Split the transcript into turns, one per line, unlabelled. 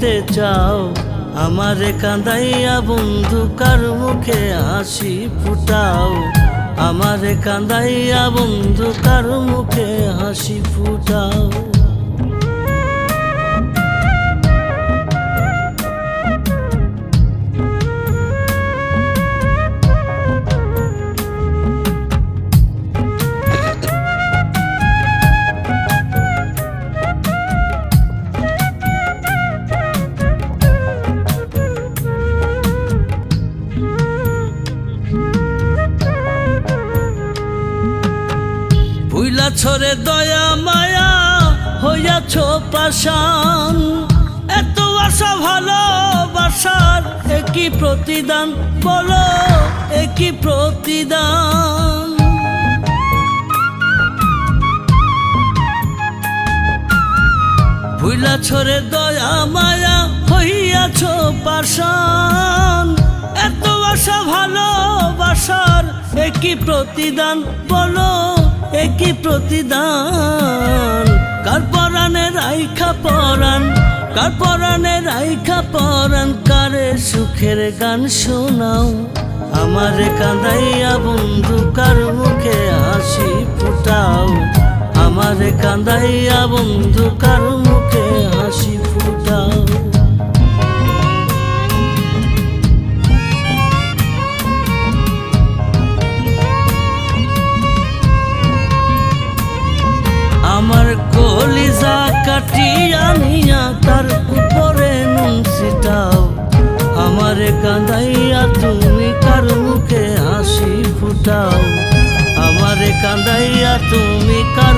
তে চাও আমারে কাঁদাইয়া বন্ধু কার মুখে হাসি ফুটাও, আমারে কাঁদাইয়া বন্ধু কার মুখে হাসি ফুটাও। ভুইলা ছড়ে দয়া মায়া হইয়াছ পাষাণ, এত আশা ভালোবাসার একই প্রতিদান, বলো একই প্রতিদান। ভুইলা ছড়ে দয়া মায়া হইয়াছ পাষাণ, এত আশা ভালোবাসার একই প্রতিদান, বলো একই প্রতিদান। কার পরাণে রাইখা পরাণ, কার পরাণে রাইখা পরাণ, কারে সুখের গান শোনাও, আমারে কাঁদাইয়া বন্ধু কার মুখে হাসি ফুটাও, আমারে কাঁদাইয়া বন্ধু কার মুখে হাসি ফুটাও। আমার কলিজা কাটিয়া নিয়া তার উপরে নুন ছিটাও, আমারে কাঁদাইয়া তুমি কার মুখে হাসি ফুটাও, আমারে কাঁদাইয়া তুমি কার